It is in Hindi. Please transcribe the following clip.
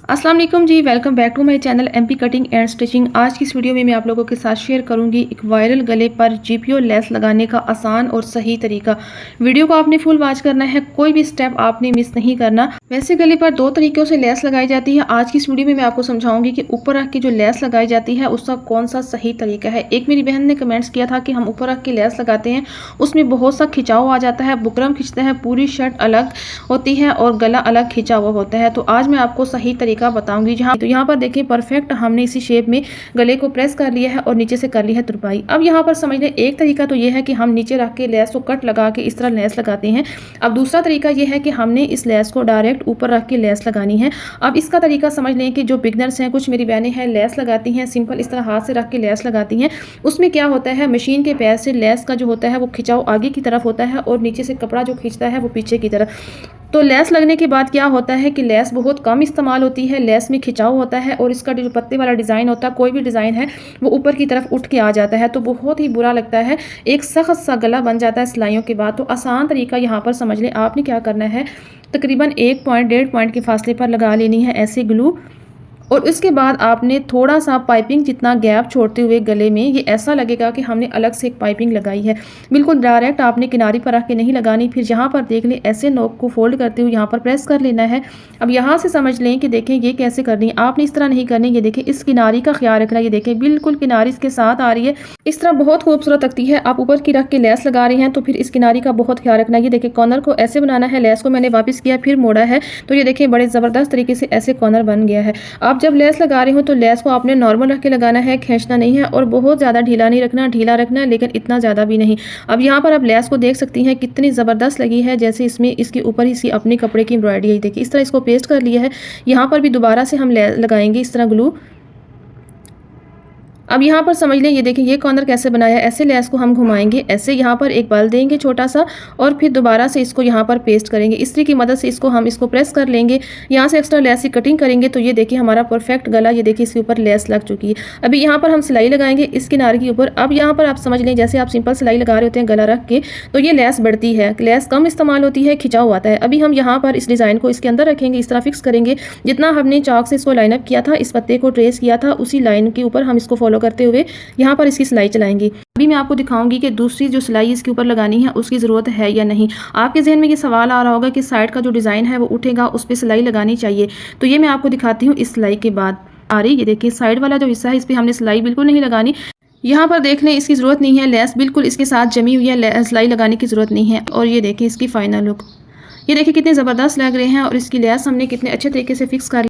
अस्सलाम वालेकुम जी, welcome back to my channel MP cutting and stitching. आज की इस वीडियो में मैं आप लोगों के साथ शेयर करूंगी एक वायरल गले पर जीपीओ लेस लगाने का आसान और सही तरीका। वीडियो को आपने फुल वॉच करना है, कोई भी स्टेप आपने मिस नहीं करना। वैसे गले पर दो तरीकों से लेस लगाई जाती है। आज की इस वीडियो में मैं आपको समझाऊंगी कि ऊपर रख के जो लेस लगाई जाती है उसका कौन सा सही तरीका है। एक मेरी बहन ने कमेंट्स किया था कि हम ऊपर रख के लेस लगाते हैं, उसमें बहुत सा खिंचाव आ जाता है, बुकरम खिंचता है, पूरी शर्ट अलग होती है और गला अलग खिंचा हुआ होता है। तो आज मैं आपको सही तरीका बताऊंगी। तो यहाँ पर देखिए परफेक्ट हमने इसी शेप में गले को प्रेस कर लिया है और नीचे से कर ली है तुरपाई। अब यहाँ पर समझ लें, एक तरीका तो ये है कि हम नीचे रख के लेस को कट लगा के इस तरह लेस लगाते हैं। अब दूसरा तरीका ये है कि हमने इस लेस को डायरेक्ट ऊपर रख के लेस लगानी है। अब इसका तरीका समझ लें कि जो बिगनर्स हैं, कुछ मेरी बहनें हैं लेस लगाती हैं सिंपल इस तरह हाथ से रख के लेस लगाती हैं। उसमें क्या होता है, मशीन के पैर से लेस का जो होता है वो खिंचाव आगे की तरफ होता है और नीचे से कपड़ा जो खींचता है वो पीछे की तरफ। तो लेस लगने के बाद क्या होता है कि लेस बहुत कम इस्तेमाल होती है, लेस में खिंचाव होता है और इसका जो पत्ते वाला डिज़ाइन होता है, कोई भी डिज़ाइन है वो ऊपर की तरफ उठ के आ जाता है। तो बहुत ही बुरा लगता है, एक सख्त सा गला बन जाता है सिलाइयों के बाद। तो आसान तरीका यहाँ पर समझ लें, आपने क्या करना है, तकरीबन 1 पॉइंट 1.5 पॉइंट के फासले पर लगा लेनी है ऐसे ग्लू। और उसके बाद आपने थोड़ा सा पाइपिंग जितना गैप छोड़ते हुए गले में, ये ऐसा लगेगा कि हमने अलग से एक पाइपिंग लगाई है। बिल्कुल डायरेक्ट आपने किनारी पर रख के नहीं लगानी। फिर यहाँ पर देख लें, ऐसे नोक को फोल्ड करते हुए यहाँ पर प्रेस कर लेना है। अब यहाँ से समझ लें कि देखें ये कैसे करनी है, आपने इस तरह नहीं करनी। ये देखें इस किनारी का ख्याल रखना, ये देखें बिल्कुल किनारी इसके साथ आ रही है, इस तरह बहुत खूबसूरत लगती है। आप ऊपर की रख के लेस लगा रहे हैं तो फिर इस किनारी का बहुत ख्याल रखना। ये देखें कॉर्नर को ऐसे बनाना है, लेस को मैंने वापस किया फिर मोड़ा है, तो ये देखें बड़े ज़बरदस्त तरीके से ऐसे कॉर्नर बन गया है। आप जब लेस लगा रहे हो तो लेस को आपने नॉर्मल रख के लगाना है, खींचना नहीं है और बहुत ज़्यादा ढीला नहीं रखना, ढीला रखना है लेकिन इतना ज़्यादा भी नहीं। अब यहाँ पर आप लेस को देख सकती हैं कितनी ज़बरदस्त लगी है, जैसे इसमें इसके ऊपर इसकी अपने कपड़े की एम्ब्रॉयडरी है। देखिए इस तरह इसको पेस्ट कर लिया है। यहाँ पर भी दोबारा से हम लगाएंगे इस तरह ग्लू। अब यहाँ पर समझ लें, ये देखिए ये कॉर्नर कैसे बनाया है। ऐसे लेस को हम घुमाएंगे, ऐसे यहाँ पर एक बल देंगे छोटा सा और फिर दोबारा से इसको यहाँ पर पेस्ट करेंगे। इस्त्री की मदद से इसको प्रेस कर लेंगे। यहाँ से एक्स्ट्रा लेस की कटिंग करेंगे तो ये देखिए हमारा परफेक्ट गला, ये देखिए इसके ऊपर लेस लग चुकी है। अभी यहाँ पर हम सिलाई लगाएंगे इस किनारे के ऊपर। अब यहाँ पर आप समझ लें, जैसे आप सिंपल सिलाई लगा रहे होते हैं गला रख के, तो ये लेस बढ़ती है, लेस कम इस्तेमाल होती है, खिंचाव आता है। अभी हम यहाँ पर इस डिज़ाइन को इसके अंदर रखेंगे, इस तरह फिक्स करेंगे। जितना हमने चौक से इसको लाइनअप किया था, इस पत्ते को ट्रेस किया था, उसी लाइन के ऊपर हम इसको फॉलो करते हुए यहाँ पर इसकी सिलाई चलाएंगे। अभी मैं आपको दिखाऊंगी कि दूसरी जो सिलाई इसके ऊपर लगानी है उसकी ज़रूरत है या नहीं। आपके जहन में ये सवाल आ रहा होगा कि साइड का जो डिज़ाइन है वो उठेगा, उस पर सिलाई लगानी चाहिए। तो ये मैं आपको दिखाती हूँ इस सिलाई के बाद आ रही। ये देखिए साइड वाला जो हिस्सा है इस पर हमने सिलाई बिल्कुल नहीं लगानी। यहाँ पर देख लें इसकी ज़रूरत नहीं है, लेस बिल्कुल इसके साथ जमी हुई है, सिलाई लगाने की ज़रूरत नहीं है। और ये देखिए इसकी फाइनल लुक, ये देखिए कितने ज़बरदस्त लग रहे हैं और इसकी लेस हमने कितने अच्छे तरीके से फिक्स कर